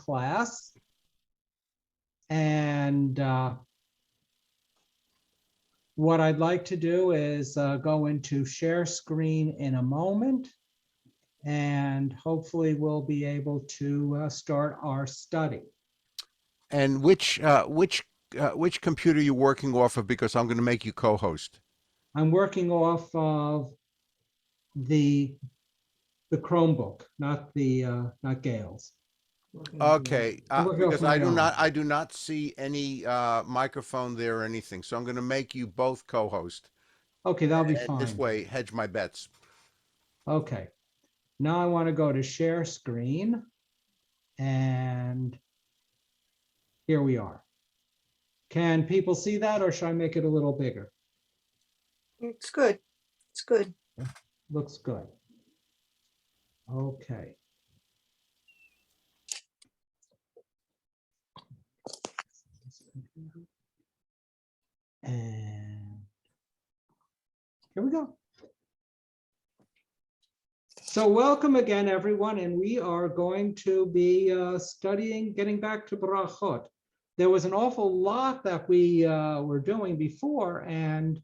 class. And what I'd like to do is go into share screen in a moment, and hopefully we'll be able to start our study. And which computer are you working off of? Because I'm going to make you co-host. I'm working off of the Chromebook, not Gail's. Okay, because I do own. not see any microphone there or anything. So I'm going to make you both co-host. Okay, that'll be And fine. this way, hedge my bets. Okay, now I want to go to share screen, and here we are. Can people see that, or should I make it a little bigger? It's good. It's good. Looks good. Okay. And here we go. So welcome again, everyone, and we are going to be studying, getting back to Brachot. There was an awful lot that we were doing before, and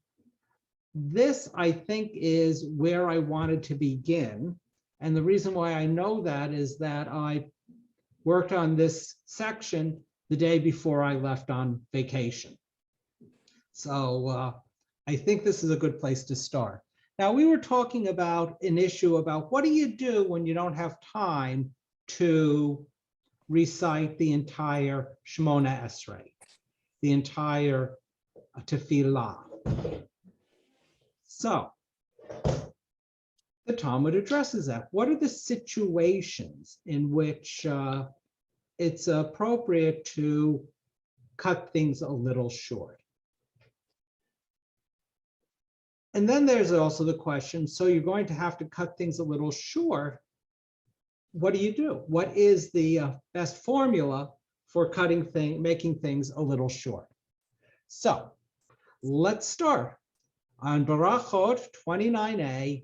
this, I think, is where I wanted to begin. And the reason why I know that is that I worked on this section the day before I left on vacation. So I think this is a good place to start. Now, we were talking about an issue about what do you do when you don't have time to recite the entire Shemona Esrei, the entire Tefillah. So the Talmud addresses that. What are the situations in which it's appropriate to cut things a little short? And then there's also the question, so you're going to have to cut things a little short. What do you do? What is the best formula for making things a little short? So let's start on Barachot 29a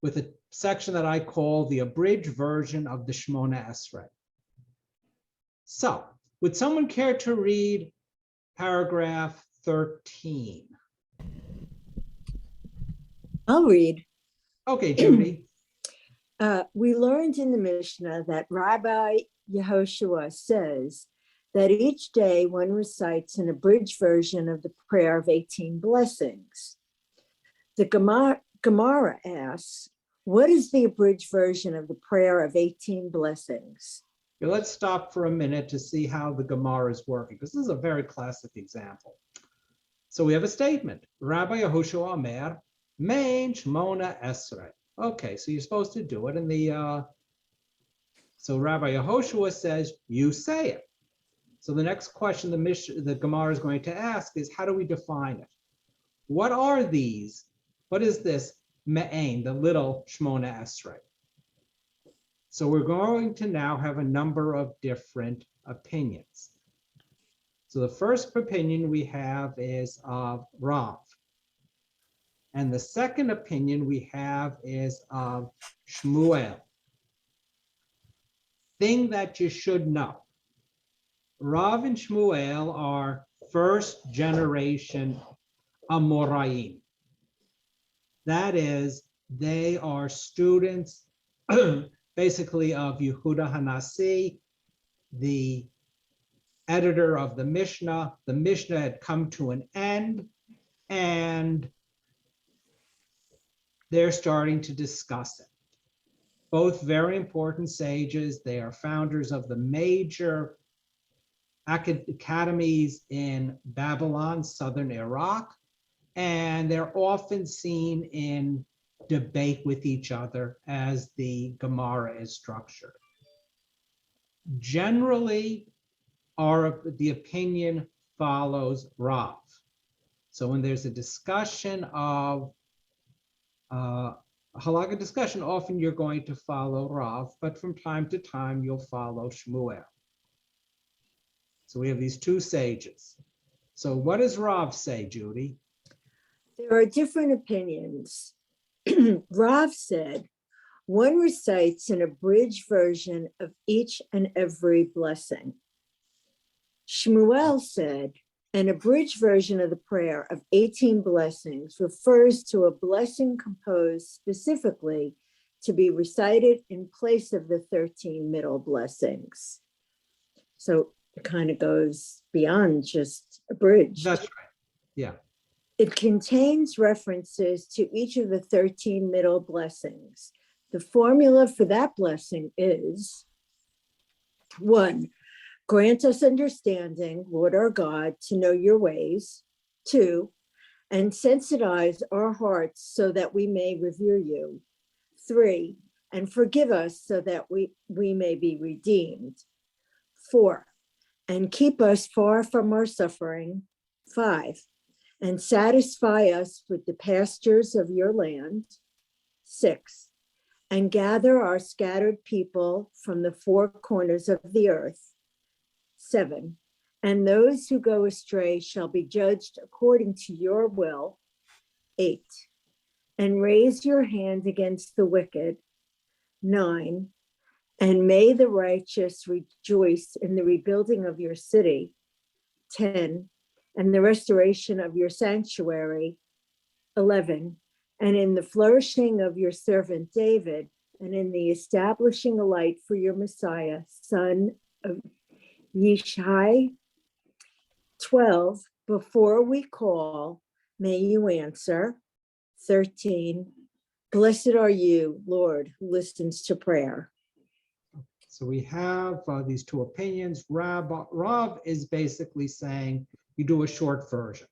with a section that I call the abridged version of the Shemona Esrei. So would someone care to read paragraph 13? I'll read. Okay, Judy. We learned in the Mishnah that Rabbi Yehoshua says that each day one recites an abridged version of the prayer of 18 blessings. The Gemara asks, what is the abridged version of the prayer of 18 blessings? Let's stop for a minute to see how the Gemara is working, because this is a very classic example. So we have a statement, Rabbi Yehoshua Omer, Mein Shemona Esrei. Okay, so you're supposed to do it in the, so Rabbi Yehoshua says, you say it. So the next question the Gemara is going to ask is, how do we define it? What are these? What is this me'ain, the little Shemona Esrei? So we're going to now have a number of different opinions. So the first opinion we have is of Rav. And the second opinion we have is of Shmuel. Thing that you should know. Rav and Shmuel are first generation Amoraim. That is, they are students basically of Yehuda Hanasi, the editor of the Mishnah. The Mishnah had come to an end, and they're starting to discuss it. Both very important sages. They are founders of the major academies in Babylon, southern Iraq, and they're often seen in debate with each other as the Gemara is structured. Generally, the opinion follows Rav. So when there's a discussion of Halacha discussion, often you're going to follow Rav, but from time to time you'll follow Shmuel. So we have these two sages. So what does Rav say, Judy? There are different opinions. Rav said, One recites an abridged version of each and every blessing. Shmuel said, an abridged version of the prayer of 18 blessings refers to a blessing composed specifically to be recited in place of the 13 middle blessings. So it kind of goes beyond just abridged. That's right. Yeah. It contains references to each of the 13 middle blessings. The formula for that blessing is 1, grant us understanding, Lord our God, to know your ways. 2, and sensitize our hearts so that we may revere you. 3, and forgive us so that we may be redeemed. 4, and keep us far from our suffering. 5, and satisfy us with the pastures of your land. 6, and gather our scattered people from the 4 corners of the earth. 7, and those who go astray shall be judged according to your will. 8, and raise your hand against the wicked. 9, and may the righteous rejoice in the rebuilding of your city. 10, and the restoration of your sanctuary. 11, and in the flourishing of your servant David, and in the establishing a light for your Messiah, son of Yishai. 12, before we call, may you answer. 13, blessed are you, Lord, who listens to prayer. So we have these 2 opinions. Rav is basically saying you do a short version.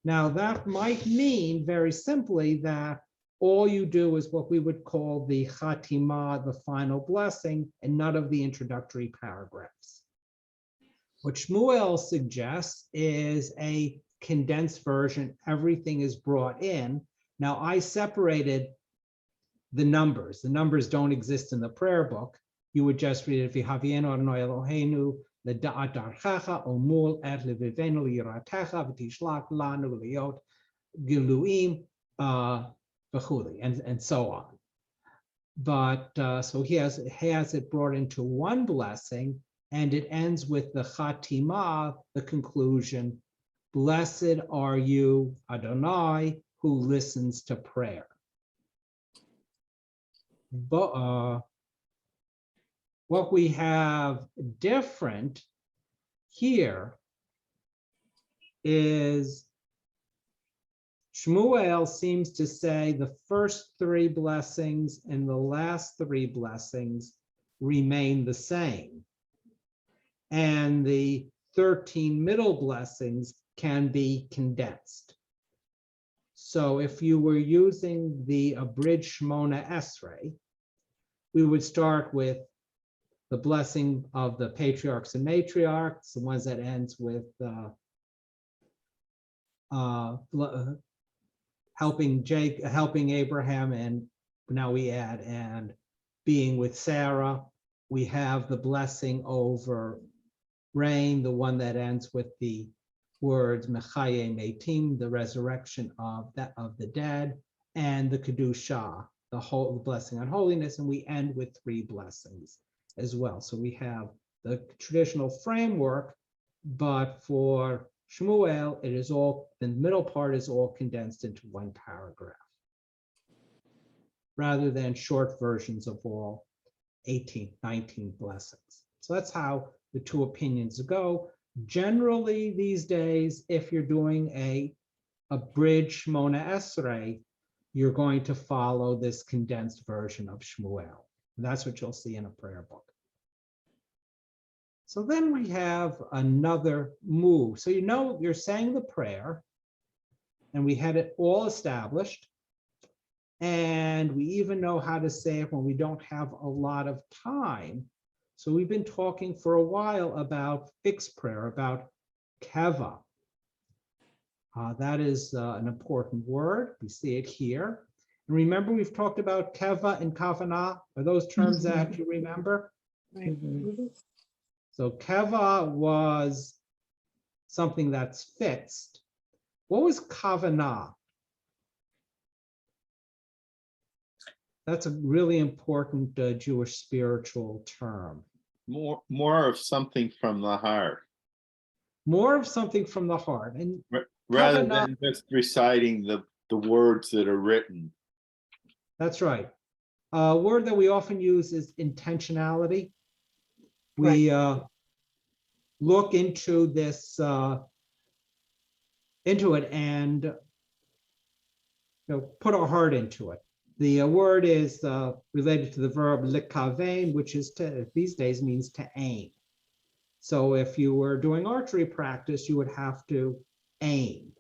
Now that might mean very simply that all you do is what we would call the Chatimah, the final blessing, and none of the introductory paragraphs. What Shmuel suggests is a condensed version. Everything is brought in. Now I separated the numbers. The numbers don't exist in the prayer book. You would just read it, V'havienu Adonai Eloheinu l'da'at darchecha umul et levivenu l'yiratecha v'tishlach lanu liot giluim v'chuli, and so on. But so he has it brought into one blessing, and it ends with the Chatimah, the conclusion, blessed are you, Adonai, who listens to prayer. But what we have different here is Shmuel seems to say the first 3 blessings and the last 3 blessings remain the same. And the 13 middle blessings can be condensed. So if you were using the abridged Shmona Esrei, we would start with the blessing of the patriarchs and matriarchs, the ones that ends with helping Abraham, and now we add and being with Sarah. We have the blessing over rain, the one that ends with the words Mechaye Metim, the resurrection of the dead, and the Kedusha, the blessing on holiness, and we end with 3 blessings as well. So we have the traditional framework, but for Shmuel, it is all, the middle part is all condensed into 1 paragraph, rather than short versions of all 18, 19 blessings. So that's how the 2 opinions go. Generally, these days, if you're doing a bridge Shmona Esrei, you're going to follow this condensed version of Shmuel. And that's what you'll see in a prayer book. So then we have another move. So you're saying the prayer, and we had it all established. And we even know how to say it when we don't have a lot of time. So we've been talking for a while about fixed prayer, about keva. That is an important word. We see it here. And remember, we've talked about keva and kavanah. Are those terms that you remember? Mm-hmm. So keva was something that's fixed. What was kavanah? That's a really important Jewish spiritual term. More of something from the heart. More of something from the heart. And rather Kavanah, than just reciting the words that are written. that's right. A word that we often use is intentionality. We look into this, into it, and put our heart into it. The word is related to the verb likavein, which is these days means to aim. So if you were doing archery practice, you would have to aim.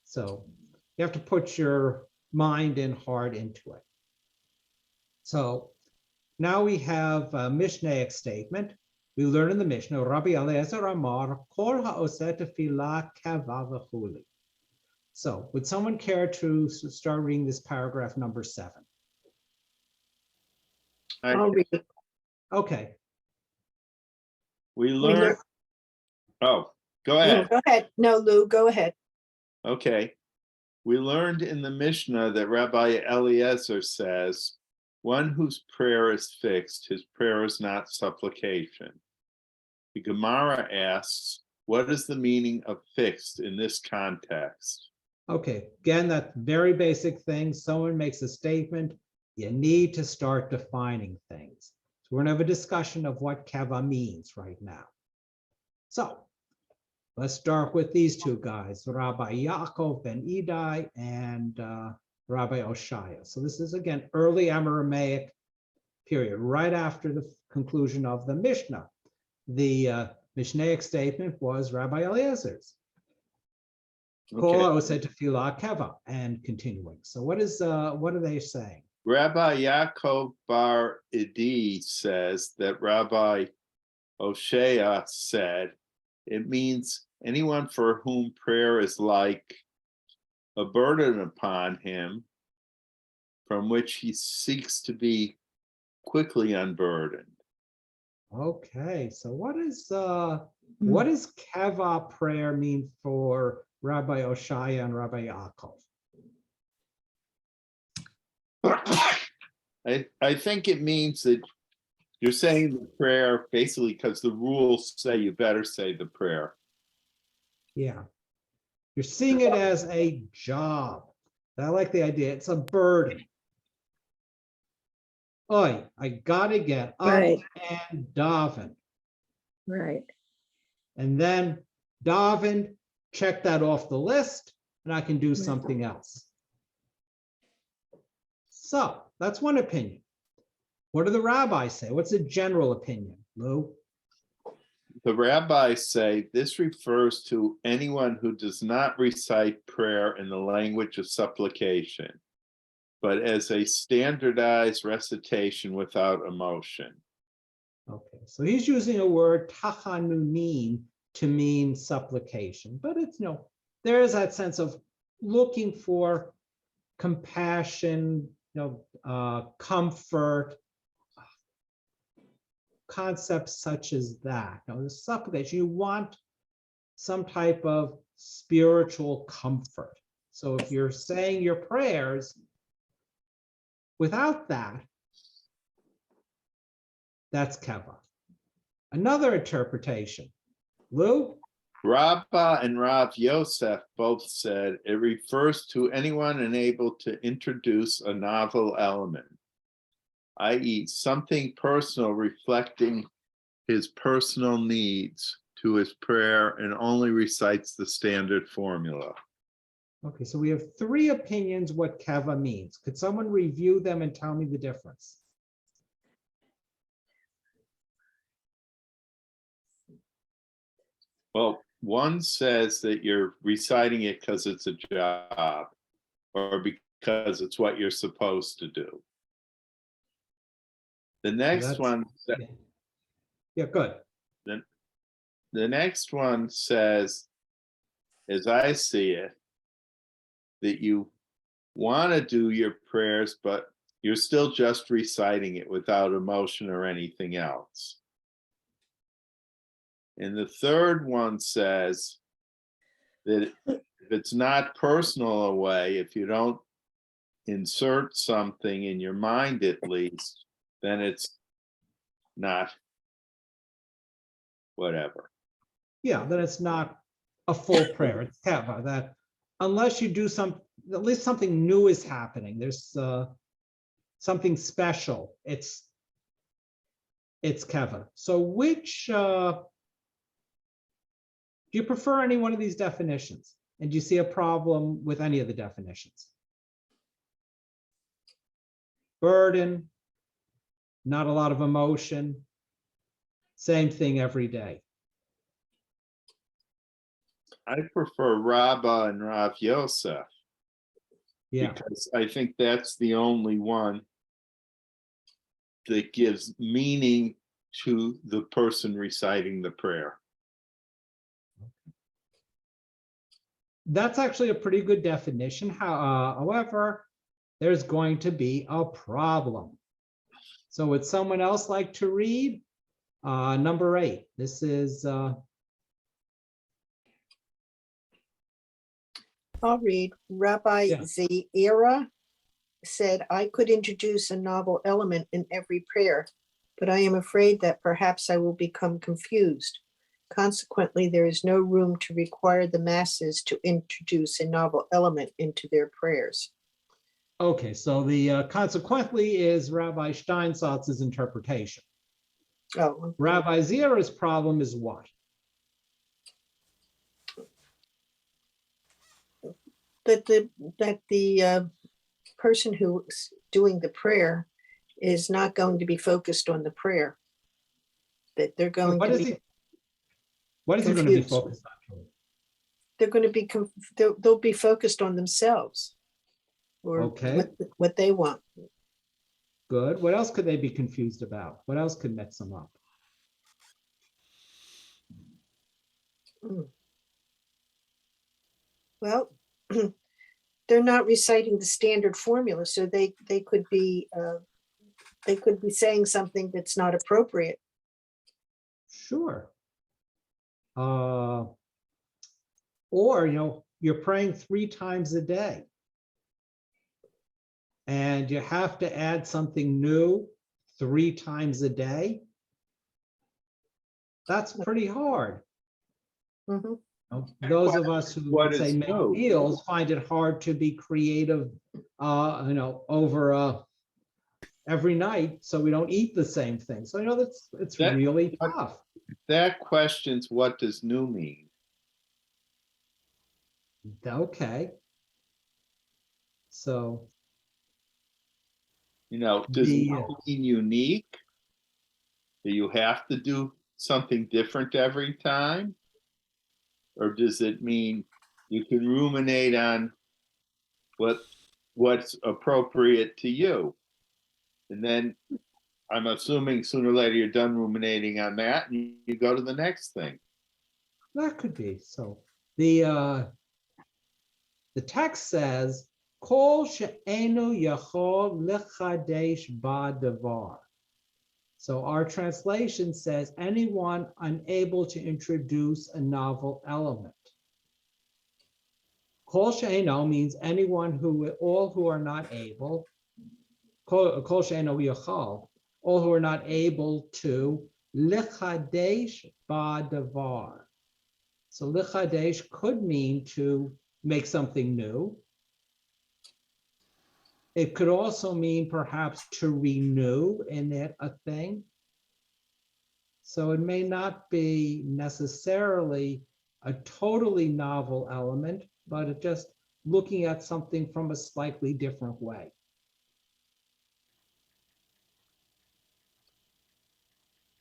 So you have to put your mind and heart into it. So now we have a Mishnaic statement. We learn in the Mishnah, Rabbi Eliezer Amar, Kol ha'oseh tefillah kava v'chuli. So would someone care to start reading this paragraph number 7? I'll read it. Okay. We learn. Oh, go No, ahead. go ahead. No, Lou, go ahead. Okay. We learned in the Mishnah that Rabbi Eliezer says, one whose prayer is fixed, his prayer is not supplication. The Gemara asks, what is the meaning of fixed in this context? Okay, again, that very basic thing. Someone makes a statement, you need to start defining things. So we're gonna have a discussion of what kava means right now. So let's start with these two guys, Rabbi Yaakov ben Idai and Rabbi Oshaya. So this is, again, early Aramaic period, right after the conclusion of the Mishnah. The Mishnaic statement was Rabbi Eliezer's. Kol said to tefillah keva, and continuing. So what are they saying? Rabbi Yaakov bar Idi says that Rabbi Oshaya said, it means anyone for whom prayer is like a burden upon him, from which he seeks to be quickly unburdened. Okay, so what does keva prayer mean for Rabbi Oshaya and Rabbi Yaakov? I think it means that you're saying the prayer basically because the rules say you better say the prayer. Yeah, you're seeing it as a job. I like the idea. It's a burden. Oi, I gotta get up Right. and daven. Right. And then daven, check that off the list, and I can do something else. So that's one opinion. What do the rabbis say? What's the general opinion, Lou? The rabbis say this refers to anyone who does not recite prayer in the language of supplication, but as a standardized recitation without emotion. Okay, so he's using a word tachanunin to mean supplication, but it's there is that sense of looking for compassion, comfort, concepts such as that. The supplication, you want some type of spiritual comfort. So if you're saying your prayers without that, that's keva. Another interpretation, Lou? Rabbah and Rav Yosef both said it refers to anyone unable to introduce a novel element, i.e., something personal reflecting his personal needs to his prayer and only recites the standard formula. Okay, so we have 3 opinions what keva means. Could someone review them and tell me the difference? Well, one says that you're reciting it because it's a job or because it's what you're supposed to do. The next one, Yeah, good. the next one says, as I see it, that you want to do your prayers, but you're still just reciting it without emotion or anything else. And the third one says that if it's not personal away, if you don't insert something in your mind at least, then it's not whatever. Yeah, then it's not a full prayer. It's keva. That unless you do at least something new is happening. There's something special. It's keva. So which do you prefer any one of these definitions? And do you see a problem with any of the definitions? Burden, not a lot of emotion, same thing every day. I prefer Rabbah and Rav Yosef Yeah, because I think that's the only one that gives meaning to the person reciting the prayer. that's actually a pretty good definition. However, there's going to be a problem. So would someone else like to read number 8? This is I'll read. Rabbi Yeah. Zeira said, I could introduce a novel element in every prayer, but I am afraid that perhaps I will become confused. Consequently, there is no room to require the masses to introduce a novel element into their prayers. okay. So the consequently is Rabbi Steinsaltz's interpretation. Oh, Rabbi Zira's problem is what? that the person who's doing the prayer is not going to be focused on the prayer. That they're going What to is be, he? What is he going to be confused. focused on? they're going to be, they'll be focused on themselves or Okay. what they want. Good. What else could they be confused about? What else could mix them up? Well, they're not reciting the standard formula, so they could be saying something that's not appropriate. Sure. Or, you're praying 3 times a day. And you have to add something new 3 times a day. That's pretty hard. Mhm. Those of us who What say is make new? meals find it hard to be creative, over every night, so we don't eat the same thing. So it's That- really tough. That questions what does new mean? Okay. So Does The- new mean unique? Do you have to do something different every time? Or does it mean you can ruminate on what's appropriate to you? And then I'm assuming sooner or later you're done ruminating on that and you go to the next thing. that could be. So the text says, Kol she'enu yachol lechadesh ba davar. So our translation says, anyone unable to introduce a novel element. Kol she'enu means anyone all who are not able. Kol she'enu yachol, all who are not able to lechadesh ba davar. So lechadesh could mean to make something new. It could also mean perhaps to renew in it a thing. So it may not be necessarily a totally novel element, but it just looking at something from a slightly different way.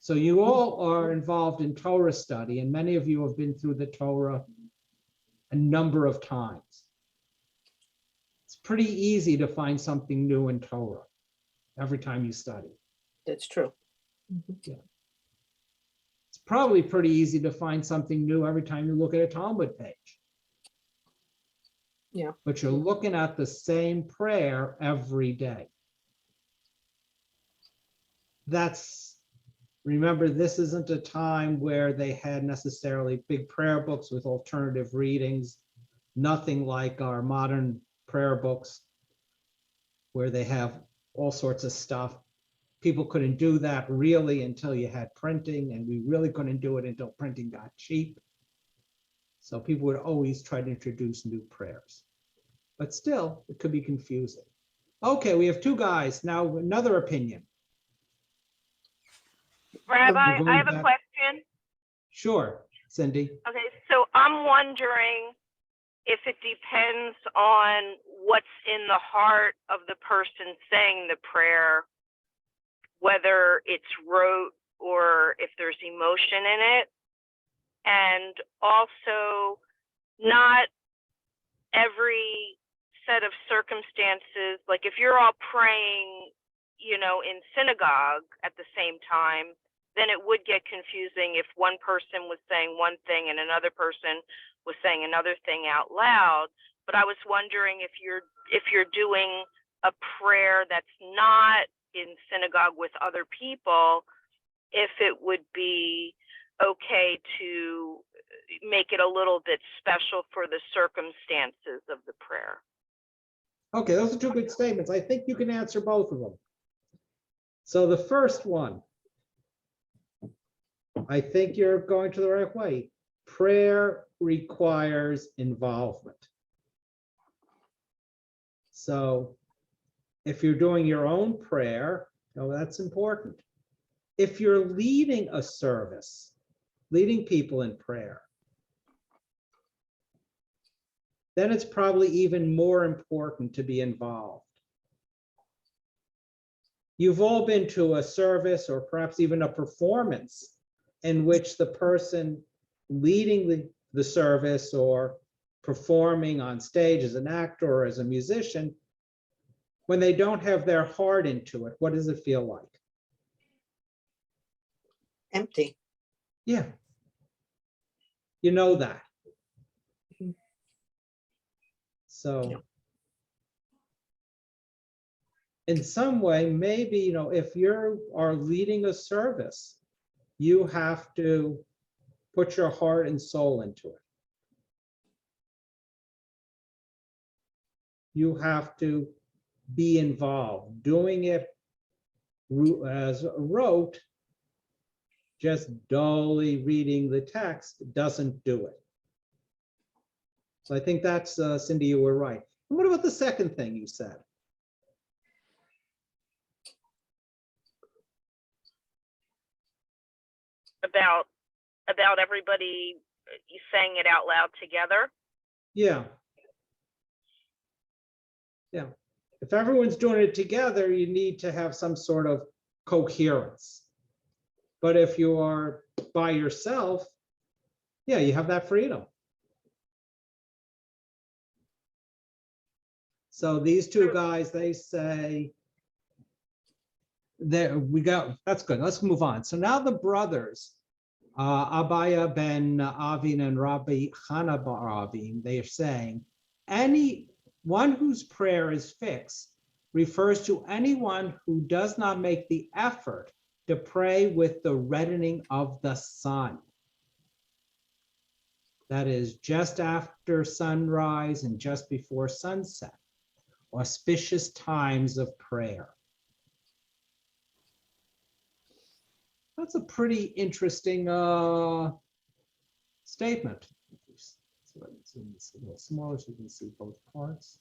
So you all are involved in Torah study, and many of you have been through the Torah a number of times. It's pretty easy to find something new in Torah every time you study. That's true. Mhm. It's probably pretty easy to find something new every time you look at a Talmud page. Yeah. But you're looking at the same prayer every day. Remember, this isn't a time where they had necessarily big prayer books with alternative readings, nothing like our modern prayer books. where they have all sorts of stuff. People couldn't do that really until you had printing, and we really couldn't do it until printing got cheap. So people would always try to introduce new prayers. But still, it could be confusing. Okay, we have two guys. Now, another opinion. Rabbi, We're going I have a back- question. Sure, Cindy. Okay, so I'm wondering if it depends on what's in the heart of the person saying the prayer, whether it's rote or if there's emotion in it. And also, not every set of circumstances, like if you're all praying, in synagogue at the same time, then it would get confusing if one person was saying one thing and another person was saying another thing out loud. But I was wondering if you're doing a prayer that's not in synagogue with other people, if it would be okay to make it a little bit special for the circumstances of the prayer. Okay, those are two good statements. I think you can answer both of them. So the first one, I think you're going to the right way. Prayer requires involvement. So if you're doing your own prayer, that's important. If you're leading a service, leading people in prayer, then it's probably even more important to be involved. You've all been to a service or perhaps even a performance in which the person leading the service or performing on stage as an actor or as a musician, when they don't have their heart into it, what does it feel like? Empty. Yeah. You know that. So in some way, maybe, if you are leading a service, you have to put your heart and soul into it. You have to be involved. Doing it as rote, just dully reading the text doesn't do it. So I think that's, Cindy, you were right. And what about the second thing you said? About everybody saying it out loud together? Yeah. Yeah. If everyone's doing it together, you need to have some sort of coherence. But if you are by yourself, yeah, you have that freedom. So these two guys, they say, there we go. That's good. Let's move on. So now the brothers, Abaya ben Avin and Rabbi Chana bar Avin, they are saying, anyone whose prayer is fixed refers to anyone who does not make the effort to pray with the reddening of the sun. That is just after sunrise and just before sunset, auspicious times of prayer. That's a pretty interesting statement. So it's a little smaller so you can see both parts.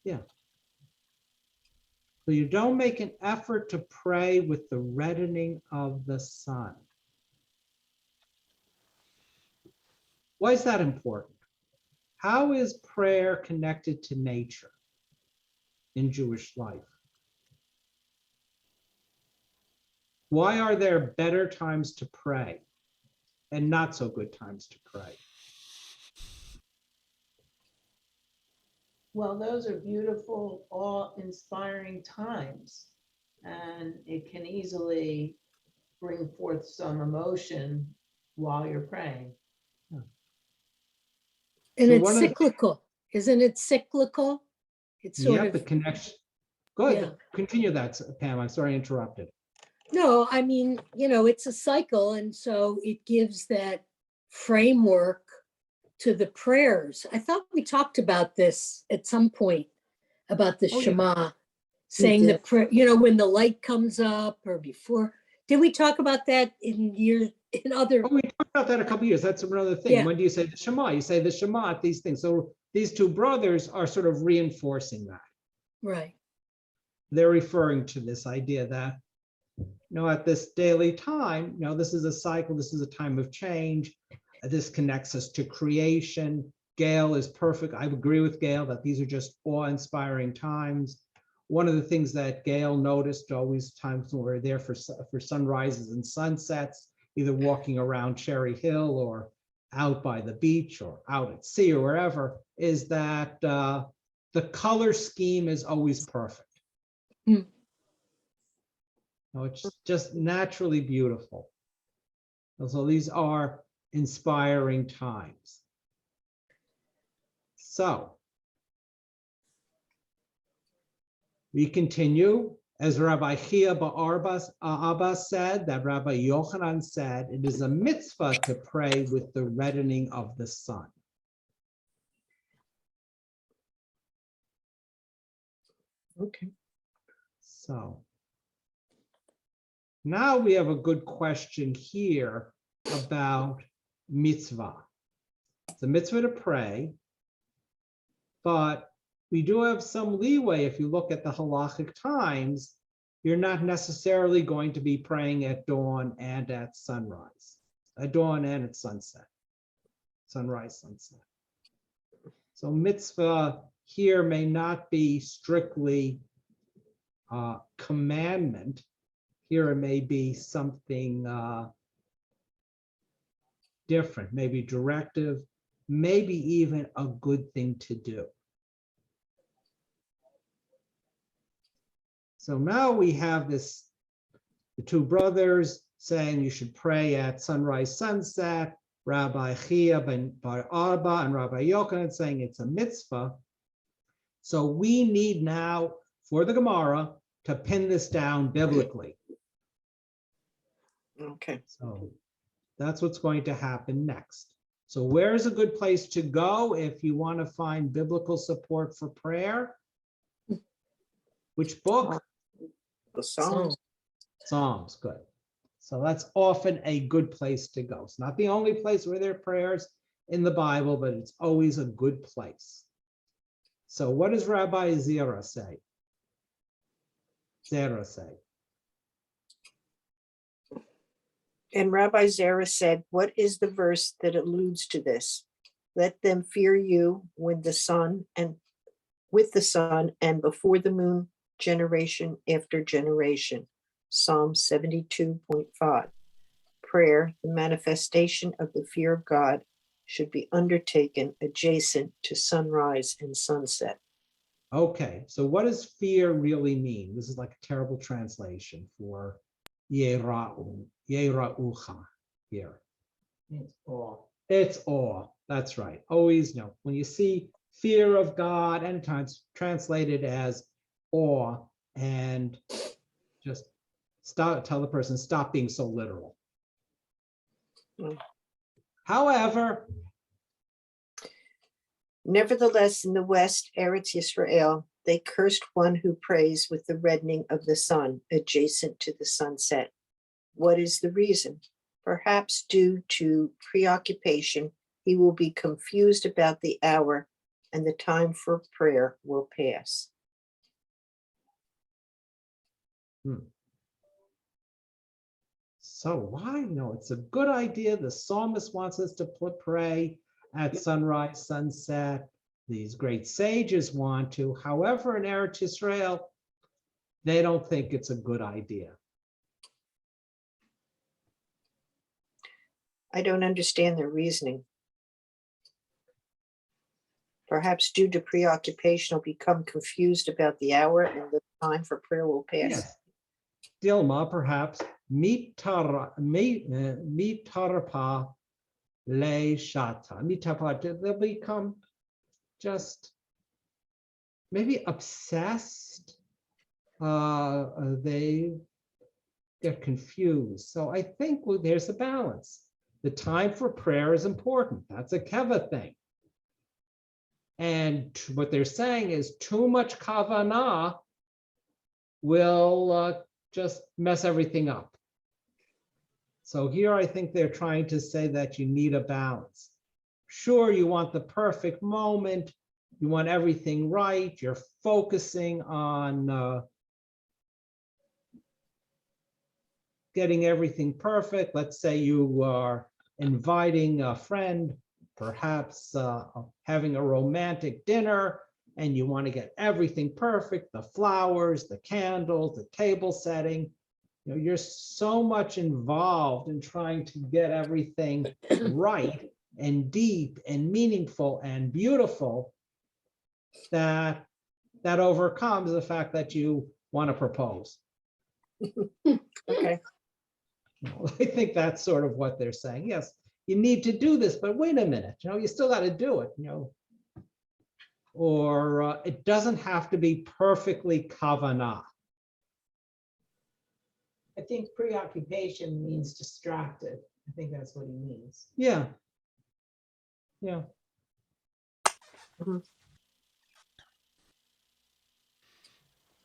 Yeah. So you don't make an effort to pray with the reddening of the sun. Why is that important? How is prayer connected to nature in Jewish life? Why are there better times to pray and not so good times to pray? Well, those are beautiful, awe-inspiring times, and it can easily bring forth some emotion while you're praying. And So it's one of the- cyclical, isn't it cyclical? It's sort Yeah, the of, connection. Go ahead, Yeah. continue that, Pam. I'm sorry I interrupted. no, I mean, it's a cycle. And so it gives that framework to the prayers. I thought we talked about this at some point, about the Oh, yeah. Shema, saying the did. prayer, when the light comes up or before. Did we talk about that in other? Oh, we talked about that a couple years. That's another thing. Yeah. When do you say the Shema? You say the Shema at these things. So these two brothers are sort of reinforcing that. Right. They're referring to this idea that, at this daily time, this is a cycle, this is a time of change. This connects us to creation. Gail is perfect. I agree with Gail that these are just awe-inspiring times. One of the things that Gail noticed, always times when we're there for sunrises and sunsets, either walking around Cherry Hill or out by the beach or out at sea or wherever, is that the color scheme is always perfect. It's just naturally beautiful. And so these are inspiring times. So we continue, as Rabbi Chia Abbas said, that Rabbi Yochanan said, it is a mitzvah to pray with the reddening of the sun. Okay. So now we have a good question here about mitzvah. It's a mitzvah to pray, but we do have some leeway. If you look at the halachic times, you're not necessarily going to be praying at dawn and at sunrise, at dawn and at sunset, sunrise, sunset. So mitzvah here may not be strictly commandment. Here it may be something different, maybe directive, maybe even a good thing to do. So now we have the two brothers saying you should pray at sunrise, sunset, Rabbi Chia ben Bar Abba and Rabbi Yochanan saying it's a mitzvah. So we need now, for the Gemara, to pin this down biblically. Okay. So that's what's going to happen next. So where is a good place to go if you want to find biblical support for prayer? Which book? The Psalms. Psalms, good. So that's often a good place to go. It's not the only place where there are prayers in the Bible, but it's always a good place. So what does Rabbi Zera say? And Rabbi Zera said, what is the verse that alludes to this? Let them fear you when the sun and with the sun and before the moon, generation after generation. Psalm 72.5. Prayer, the manifestation of the fear of God, should be undertaken adjacent to sunrise and sunset. Okay, so what does fear really mean? This is like a terrible translation for Yera'ucha here. It's awe. It's awe. That's right. Always know when you see fear of God, and times translated as awe, and just tell the person stop being so literal. However, nevertheless, in the West, Eretz Yisrael, they cursed one who prays with the reddening of the sun adjacent to the sunset. What is the reason? Perhaps due to preoccupation, he will be confused about the hour and the time for prayer will pass. So why? No, it's a good idea. The psalmist wants us to pray at sunrise, sunset. These great sages want to. However, in Eretz Yisrael, they don't think it's a good idea. I don't understand their reasoning. Perhaps due to preoccupation, will become confused about the hour and the time for prayer will pass. Yes. Dilma, perhaps, mitarpa le shata. They'll become just maybe obsessed. They get confused. So I think there's a balance. The time for prayer is important. That's a keva thing. And what they're saying is too much kavanah will just mess everything up. So here I think they're trying to say that you need a balance. Sure, you want the perfect moment. You want everything right. You're focusing on getting everything perfect. Let's say you are inviting a friend, perhaps having a romantic dinner, and you want to get everything perfect, the flowers, the candles, the table setting. You know, you're so much involved in trying to get everything right and deep and meaningful and beautiful that overcomes the fact that you want to propose. Okay. I think that's sort of what they're saying. Yes, you need to do this, but wait a minute, you still got to do it, or it doesn't have to be perfectly kavanah. I think preoccupation means distracted. I think that's what he means. Yeah. Yeah. Mhm.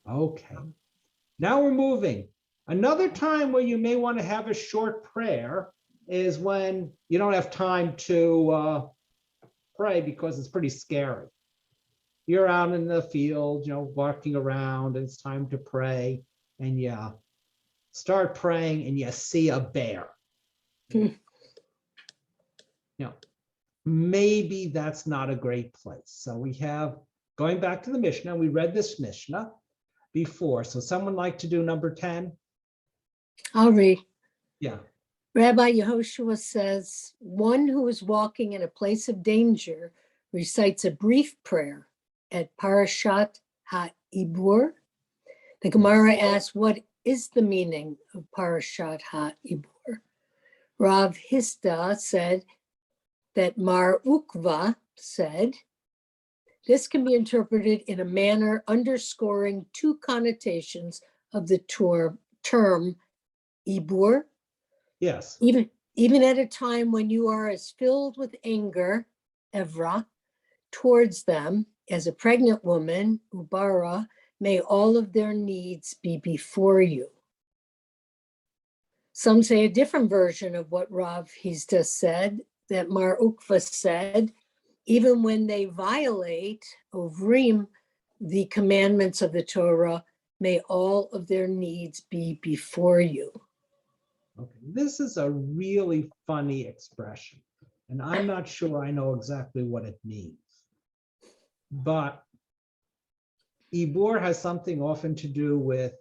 Okay. Now we're moving. Another time where you may want to have a short prayer is when you don't have time to pray because it's pretty scary. You're out in the field, walking around, and it's time to pray, and you start praying and you see a bear. Maybe that's not a great place. So we have, going back to the Mishnah, we read this Mishnah before. So someone like to do number 10? I'll read. Yeah. Rabbi Yehoshua says, one who is walking in a place of danger recites a brief prayer at Parashat HaIbur. The Gemara asks, what is the meaning of Parashat HaIbur? Rav Hista said that Mar Ukva said, this can be interpreted in a manner underscoring two connotations of the term Ibur. Yes. Even at a time when you are as filled with anger, Evra, towards them as a pregnant woman, Ubara, may all of their needs be before you. Some say a different version of what Rav Hizda said, that Mar Ukva said, even when they violate, Ovrim, the commandments of the Torah, may all of their needs be before you. Okay, this is a really funny expression, and I'm not sure I know exactly what it means. But Ibur has something often to do with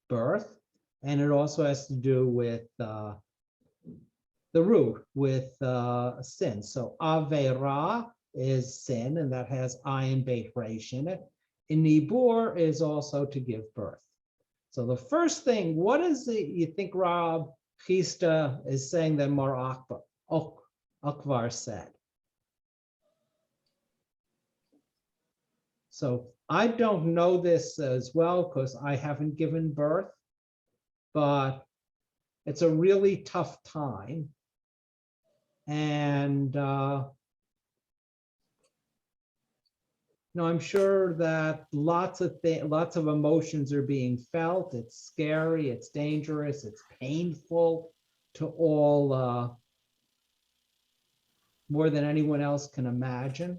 birth, and it also has to do with the root, with sin. So Avera is sin, and that has ayin beit resh in it. And Ibur is also to give birth. So the first thing, what is it you think Rav Chisda is saying that Mar Akvar said? So I don't know this as well because I haven't given birth, but it's a really tough time. And I'm sure that lots of emotions are being felt. It's scary, it's dangerous, it's painful to all, more than anyone else can imagine.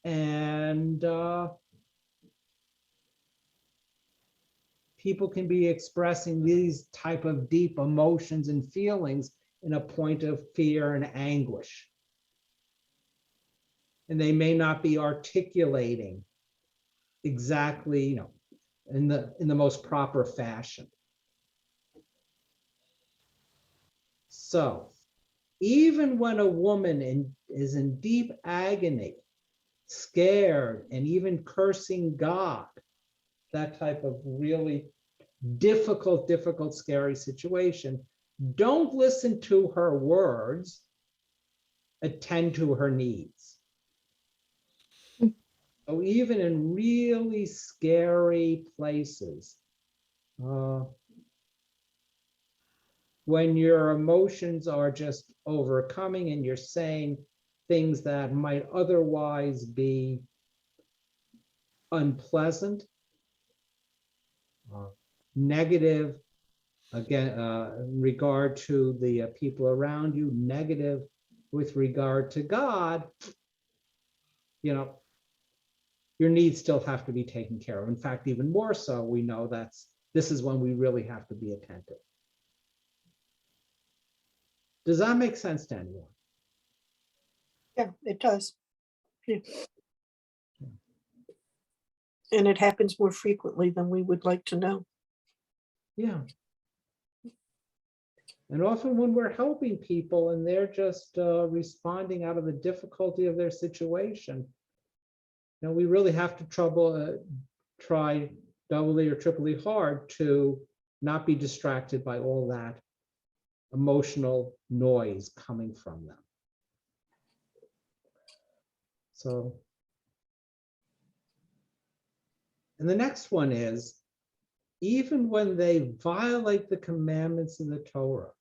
And people can be expressing these type of deep emotions and feelings in a point of fear and anguish. And they may not be articulating exactly, in the most proper fashion. So even when a woman is in deep agony, scared, and even cursing God, that type of really difficult, scary situation, don't listen to her words, attend to her needs. So even in really scary places, when when your emotions are just overcoming and you're saying things that might otherwise be unpleasant, negative, again, in regard to the people around you, negative with regard to God, you know, your needs still have to be taken care of. In fact, even more so, we know this is when we really have to be attentive. Does that make sense to anyone? Yeah, it does. Yeah. And it happens more frequently than we would like to know. Yeah. And often when we're helping people and they're just responding out of the difficulty of their situation, you know, we really have to try doubly or triply hard to not be distracted by all that emotional noise coming from them. So, and the next one is, even when they violate the commandments of the Torah,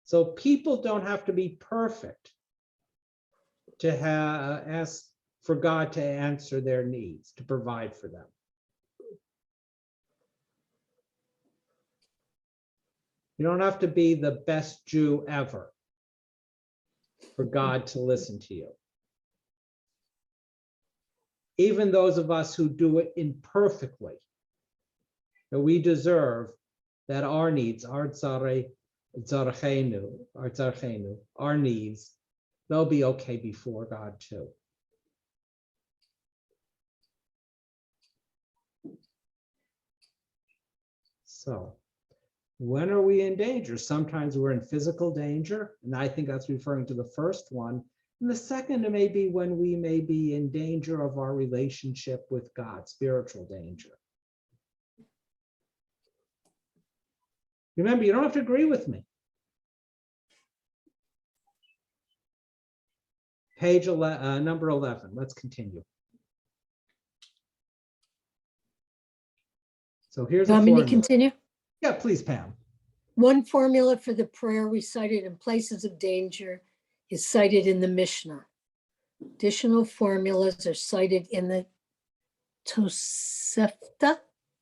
so people don't have to be perfect to ask for God to answer their needs, to provide for them. You don't have to be the best Jew ever for God to listen to you. Even those of us who do it imperfectly, that we deserve that our needs, our needs, they'll be okay before God too. So, when are we in danger? Sometimes we're in physical danger, and I think that's referring to the first one. And the second may be when we may be in danger of our relationship with God, spiritual danger. Remember, you don't have to agree with me. Page number 11, let's continue. So here's a Want me to formula. continue? Yeah, please, Pam. One formula for the prayer recited in places of danger is cited in the Mishnah. Additional formulas are cited in the Tosefta.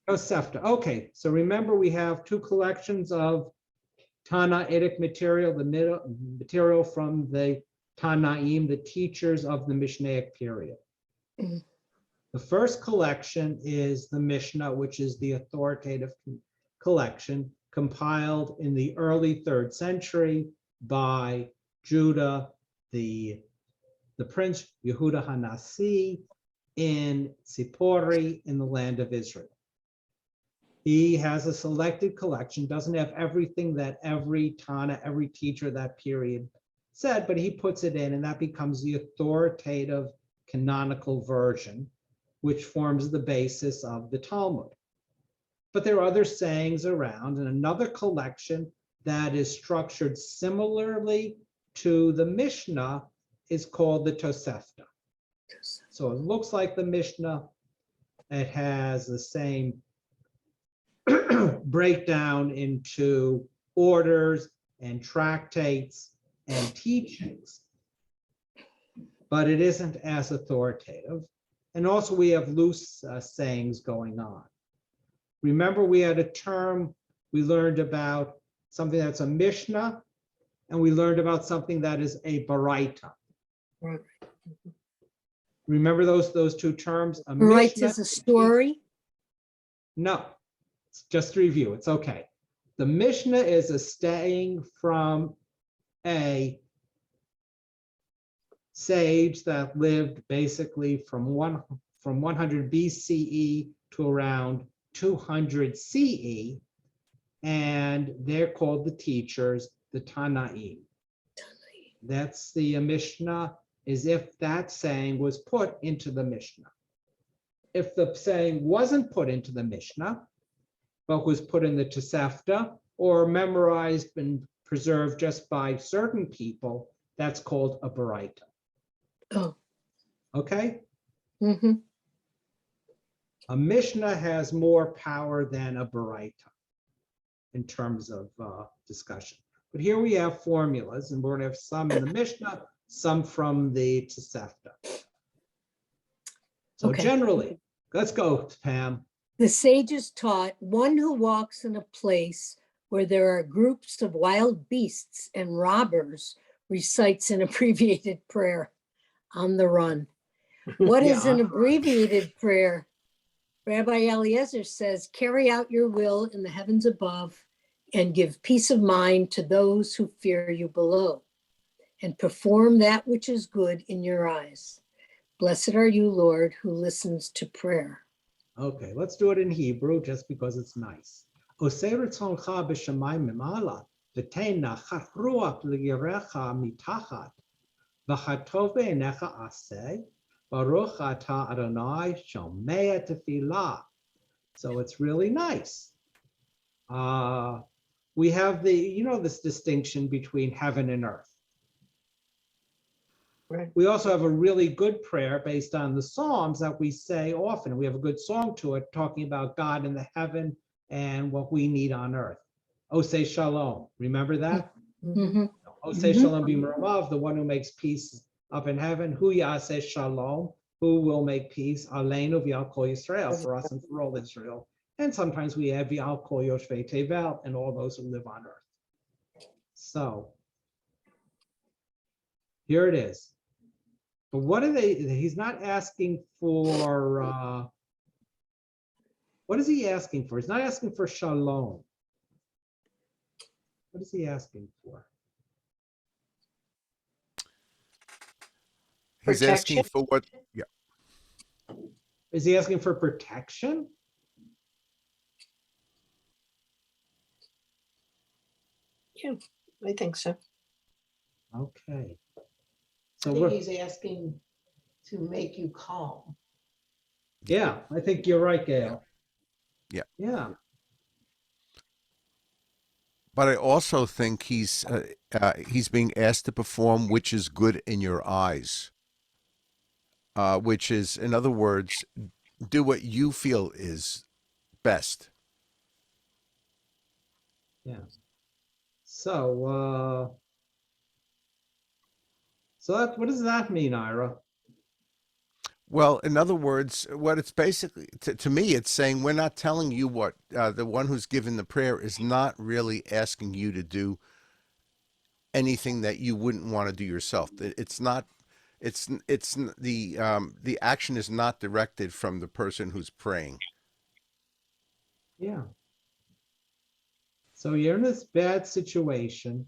Tosefta. Okay, so remember we have two collections of Tanaitic material, the material from the Tanaim, the teachers of the Mishnaic period. Mm. The first collection is the Mishnah, which is the authoritative collection compiled in the early 3rd century by Judah, the prince Yehuda Hanasi in Tzipori in the land of Israel. He has a selected collection, doesn't have everything that every Tana, every teacher of that period said, but he puts it in, and that becomes the authoritative canonical version, which forms the basis of the Talmud. But there are other sayings around, and another collection that is structured similarly to the Mishnah is called the Tosefta. So it looks like the Mishnah. It has the same breakdown into orders and tractates and teachings, but it isn't as authoritative. And also we have loose sayings going on. Remember, we had a term, we learned about something that's a Mishnah, and we learned about something that is a Baraita. Right. Remember those two terms? A Right Mishnah is a story. No, it's just a review. It's okay. The Mishnah is a saying from a sage that lived basically from 100 BCE to around 200 CE, and they're called the teachers, the Tanaim. That's the Mishnah, as if that saying was put into the Mishnah. If the saying wasn't put into the Mishnah, but was put in the Tosefta or memorized and preserved just by certain people, that's called a Baraita. Oh. Okay? Mm-hmm. A Mishnah has more power than a Baraita in terms of discussion. But here we have formulas, and we're going to have some in the Mishnah, some from the Tosefta. So Okay. generally, let's go, Pam. The sages taught one who walks in a place where there are groups of wild beasts and robbers recites an abbreviated prayer on the run. What is an abbreviated prayer? Rabbi Eliezer says, carry out your will in the heavens above and give peace of mind to those who fear you below, and perform that which is good in your eyes. Blessed are you, Lord, who listens to prayer. Okay, let's do it in Hebrew just because it's nice. Osei retzoncha b'shamayim mimala, v'tein nachat ruach l'yirecha mitachat, v'chatov be'enecha aseh, baruch atah Adonai shomea tefillah. So it's really nice. We have this distinction between heaven and earth. Right. We also have a really good prayer based on the Psalms that we say often. We have a good song to it talking about God in the heaven and what we need on earth. Osei Shalom. Remember that? Mhm. Osei Shalom b'meravav, the one who makes peace up in heaven. Hu yaseh Shalom, who will make peace. Aleinu v'al kol Yisrael, for us and for all Israel. And sometimes we add v'al kol yoshvei tevel, and all those who live on earth. So here it is. But what are they? He's not asking for, what is he asking for? He's not asking for shalom. What is he asking for? He's asking for what? Yeah. Is he asking for protection? Yeah, I think so. Okay. I So think we're, he's asking to make you calm. yeah, I think you're right, Gail. Yeah. Yeah. But I also think he's being asked to perform which is good in your eyes, which is, in other words, do what you feel is best. Yeah. So, what does that mean, Ira? Well, in other words, what it's basically, to me, it's saying we're not telling you what, the one who's given the prayer is not really asking you to do anything that you wouldn't want to do yourself. It's not, the action is not directed from the person who's praying. Yeah. So you're in this bad situation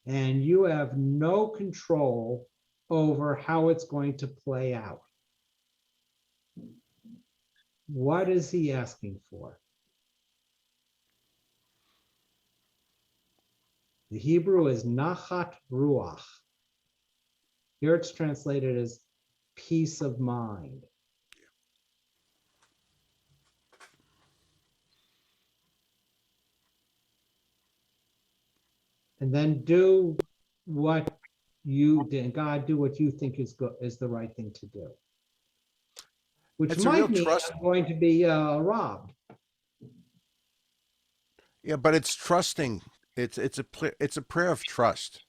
and you have no control over how it's going to play out. What is he asking for? The Hebrew is nachat ruach. Here it's translated as peace of mind. And then do what you did. God, do what you think is good, is the right thing to do. Which It's a might real mean trust. I'm going to be robbed. Yeah, but it's trusting. It's a prayer of trust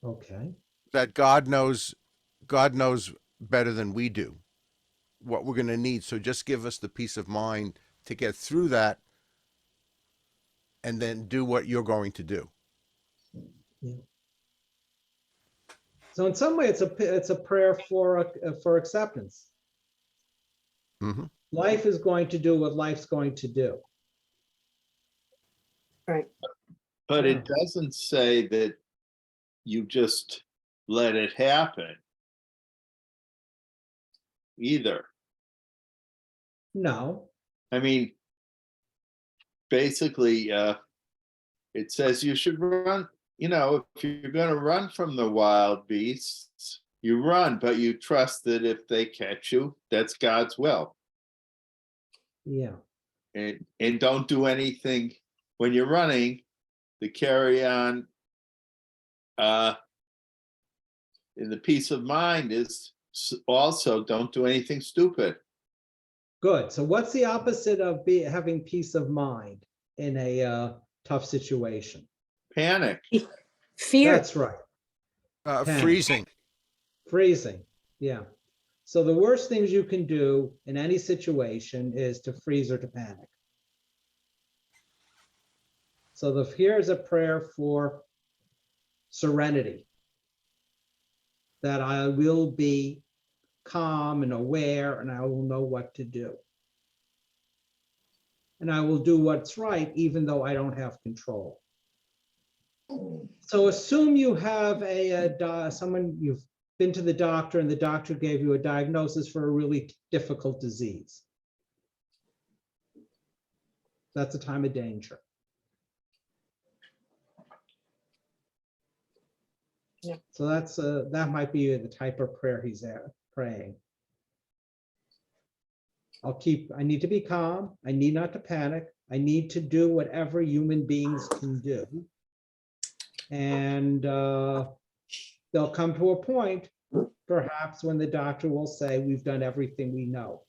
Okay. that God knows better than we do what we're going to need. So just give us the peace of mind to get through that, and then do what you're going to do. Yeah. So in some way, it's a prayer for acceptance. Mm-hmm. Life is going to do what life's going to do. Right. But Yeah. it doesn't say that you just let it happen either. No. I mean, basically, it says you should run. You know, if you're going to run from the wild beasts, you run, but you trust that if they catch you, that's God's will. Yeah. And don't do anything when you're running to carry on. In the peace of mind is also don't do anything stupid. Good. So what's the opposite of having peace of mind in a tough situation? Panic. Fear. That's right. Panic. Freezing. Freezing. Yeah. So the worst things you can do in any situation is to freeze or to panic. So here's a prayer for serenity, that I will be calm and aware, and I will know what to do. And I will do what's right, even though I don't have control. So assume you have someone, you've been to the doctor and the doctor gave you a diagnosis for a really difficult disease. That's a time of danger. Yeah. So that might be the type of prayer he's praying. I need to be calm. I need not to panic. I need to do whatever human beings can do. And they'll come to a point, perhaps, when the doctor will say, we've done everything we know.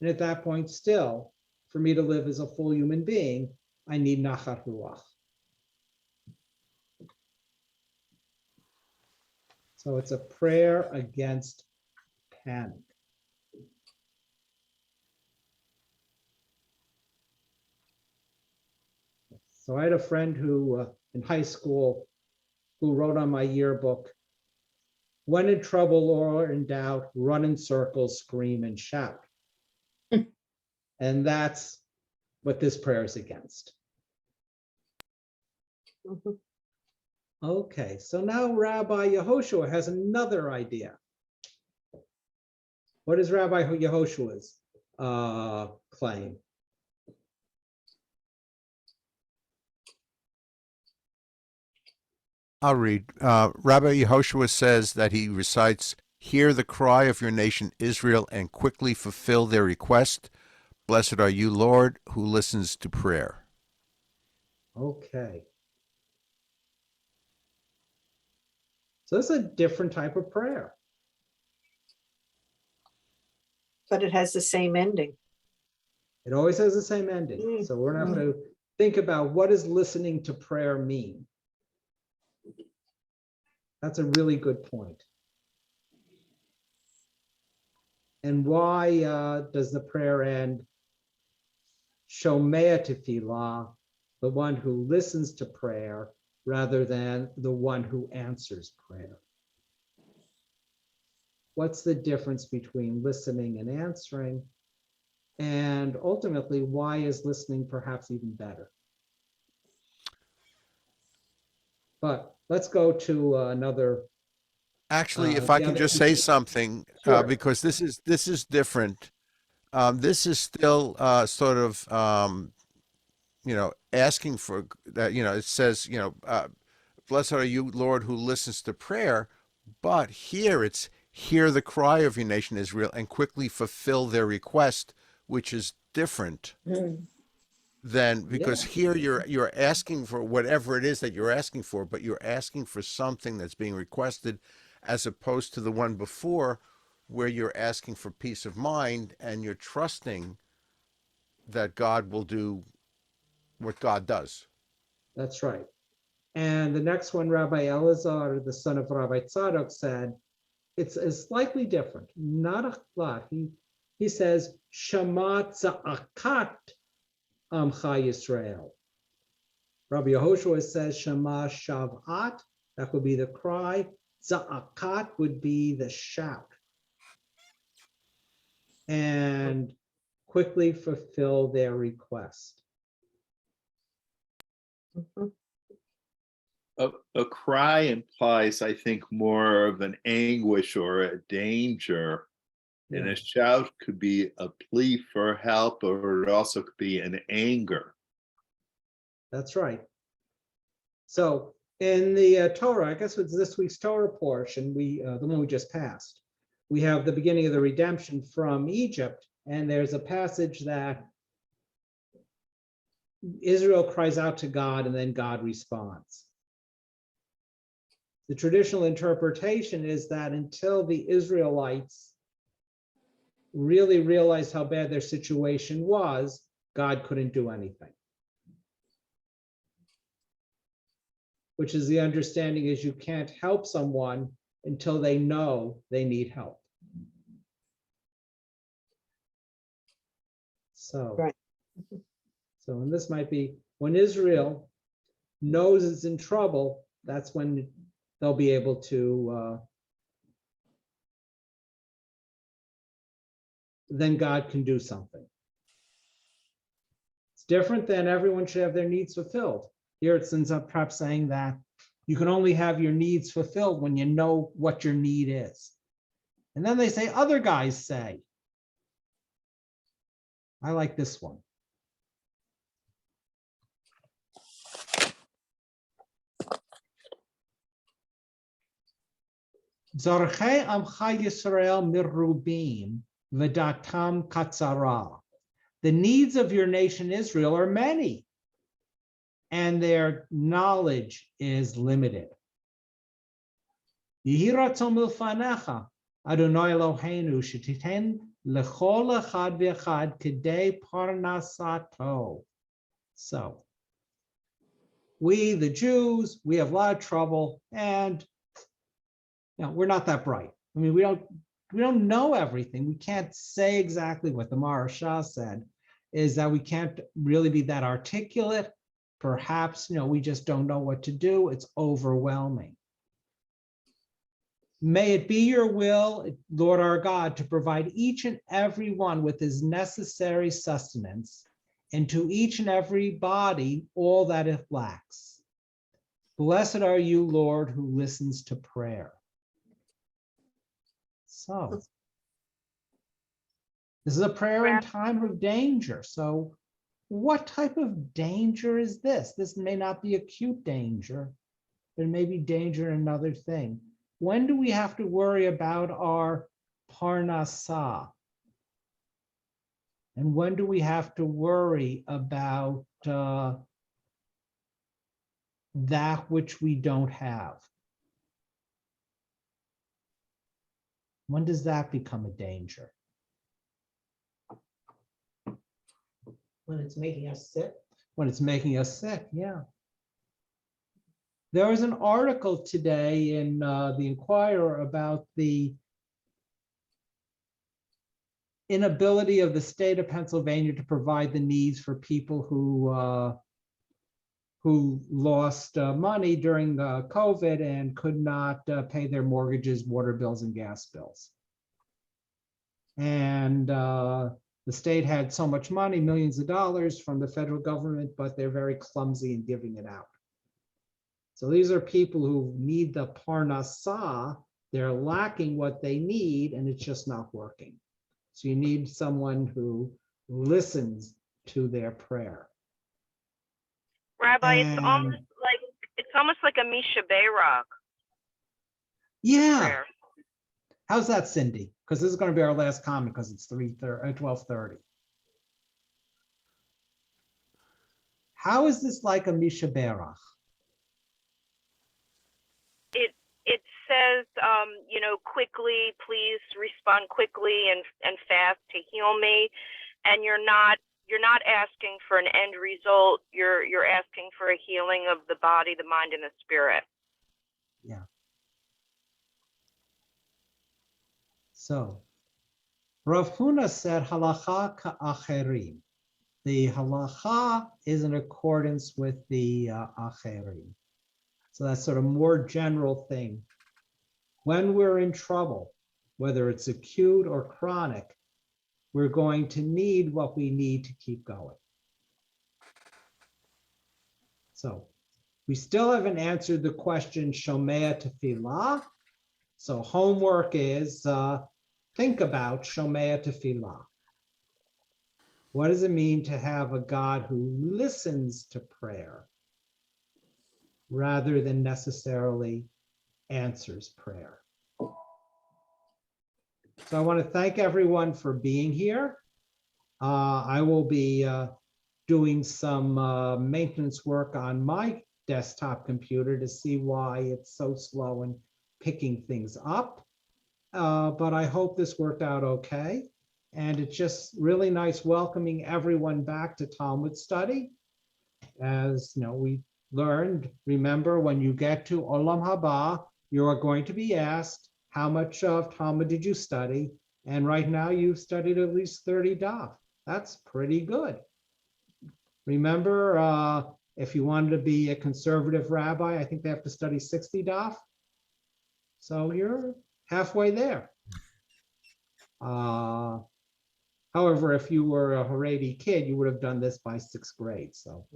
And at that point, still, for me to live as a full human being, I need nachat ruach. So it's a prayer against panic. So I had a friend who, in high school, who wrote on my yearbook, when in trouble or in doubt, run in circles, scream and shout. And that's what this prayer is against. Mhm. Okay, so now Rabbi Yehoshua has another idea. What is Rabbi Yehoshua's claim? I'll read. Rabbi Yehoshua says that he recites, "Hear the cry of your nation Israel and quickly fulfill their request. Blessed are you, Lord, who listens to prayer." Okay. So this is a different type of prayer. But it has the same ending. It always has the same ending. So we're going to have to think about, what does listening to prayer mean? That's a really good point. And why does the prayer end, Shomea tefillah, the one who listens to prayer, rather than the one who answers prayer? What's the difference between listening and answering? And ultimately, why is listening perhaps even better? But let's go to another. Actually, if I can just say something, Sure. because this is different. This is still sort of asking for that. It says, blessed are you, Lord, who listens to prayer. But here it's, hear the cry of your nation Israel and quickly fulfill their request, which is different than, because here you're asking for whatever it is that you're asking for, but you're asking for something that's being requested, as opposed to the one before, where you're asking for peace of mind and you're trusting that God will do what God does. That's right. And the next one, Rabbi Elazar, the son of Rabbi Tzadok, said, it's slightly different, not a lot. He says, Shema tza'akat amcha Yisrael. Rabbi Yehoshua says, Shema shavat, that would be the cry. Tza'akat would be the shout. And quickly fulfill their request. Mhm. A cry implies, I think, more of an anguish or a danger. And Yeah. a shout could be a plea for help, or it also could be an anger. That's right. So in the Torah, I guess it's this week's Torah portion, the one we just passed, we have the beginning of the redemption from Egypt, and there's a passage that Israel cries out to God and then God responds. The traditional interpretation is that until the Israelites really realized how bad their situation was, God couldn't do anything. Which is the understanding is you can't help someone until they know they need help. So, Right. and this might be when Israel knows it's in trouble, that's when they'll be able to, then God can do something. It's different than everyone should have their needs fulfilled. Here it ends up perhaps saying that you can only have your needs fulfilled when you know what your need is. And then they say, other guys say. I like this one. Zarchei Amcha Yisrael mirubim v'datam katzara. The needs of your nation Israel are many, and their knowledge is limited. Yehi ratzon milfanecha, Adonai Eloheinu, shetiten lechol echad v'echad kedei parnasato. So, we, the Jews, we have a lot of trouble, and we're not that bright. I mean, we don't know everything. We can't say exactly what the Maharsha said, is that we can't really be that articulate. Perhaps, we just don't know what to do. It's overwhelming. May it be your will, Lord our God, to provide each and every one with his necessary sustenance, and to each and every body all that it lacks. Blessed are you, Lord, who listens to prayer. So, this is a prayer in time of danger. So, what type of danger is this? This may not be acute danger. There may be danger in another thing. When do we have to worry about our parnasah? And when do we have to worry about that which we don't have? When does that become a danger? When it's making us sick. When it's making us sick, yeah. There was an article today in the Inquirer about the inability of the state of Pennsylvania to provide the needs for people who lost money during COVID and could not pay their mortgages, water bills, and gas bills. And the state had so much money, millions of dollars from the federal government, but they're very clumsy in giving it out. So these are people who need the parnasah. They're lacking what they need, and it's just not working. So you need someone who listens to their prayer. Rabbi, And, it's almost like a Misha Bayrak yeah. prayer. How's that, Cindy? Because this is going to be our last comment because it's 12:30. How is this like a Misha Berach? It says, quickly, please respond quickly and fast to heal me. And you're not asking for an end result. You're asking for a healing of the body, the mind, and the spirit. Yeah. So, Rav Huna said, halacha ka'acherim. The halacha is in accordance with the acherim. So that's sort of more general thing. When we're in trouble, whether it's acute or chronic, we're going to need what we need to keep going. So we still haven't answered the question, Shomea Tefillah. So homework is think about Shomea Tefillah. What does it mean to have a God who listens to prayer rather than necessarily answers prayer? So I want to thank everyone for being here. I will be doing some maintenance work on my desktop computer to see why it's so slow in picking things up. But I hope this worked out okay. And it's just really nice welcoming everyone back to Talmud study. As you know, we learned, remember, when you get to Olam Haba, you are going to be asked, how much of Talmud did you study? And right now you've studied at least 30 daf. That's pretty good. Remember, if you wanted to be a conservative rabbi, I think they have to study 60 daf. So you're halfway there. However, if you were a Haredi kid, you would have done this by 6th grade. So,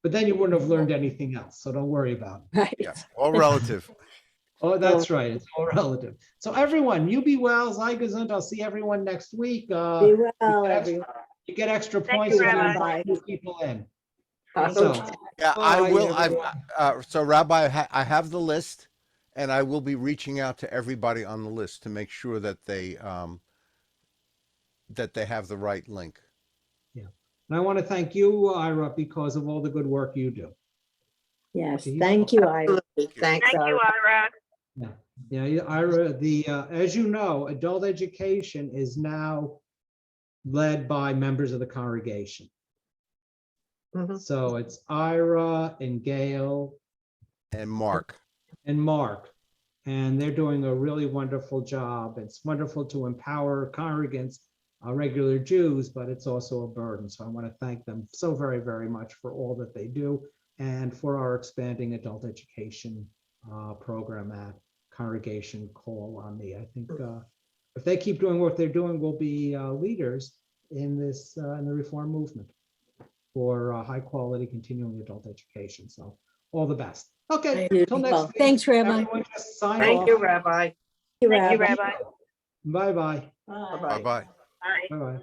but then you wouldn't have learned anything else. So don't worry about it. Right. Yeah, all relative. Oh, that's right. It's all relative. So everyone, you be well. Sei gesund. I'll see everyone next week. Be well, get everyone. You get extra Thank points you, if you Rabbi. invite new people in. Okay. So, Yeah, bye, I will. everyone. So Rabbi, I have the list, and I will be reaching out to everybody on the list to make sure that they have the right link. And I want to thank you, Ira, because of all the good work you do. Yes, Okay, thank you, Ira. Absolutely. Thanks, Thank you, Ira. Ira. Yeah, Ira, as you know, adult education is now led by members of the congregation. Mhm. So it's Ira and Gail And Mark. and Mark, and they're doing a really wonderful job. It's wonderful to empower congregants, regular Jews, but it's also a burden. So I want to thank them so very, very much for all that they do and for our expanding adult education program at Congregation Kol Ami. I think if they keep doing what they're doing, we'll be leaders in this in the reform movement for high quality continuing adult education. So all the best. Okay, till next Well, week. thanks, Rabbi. Everyone just sign Thank off. you, Rabbi. Thank you, Thank you, Rabbi. Rabbi. Bye-bye. Bye. Bye-bye. Bye bye. Bye. Bye-bye.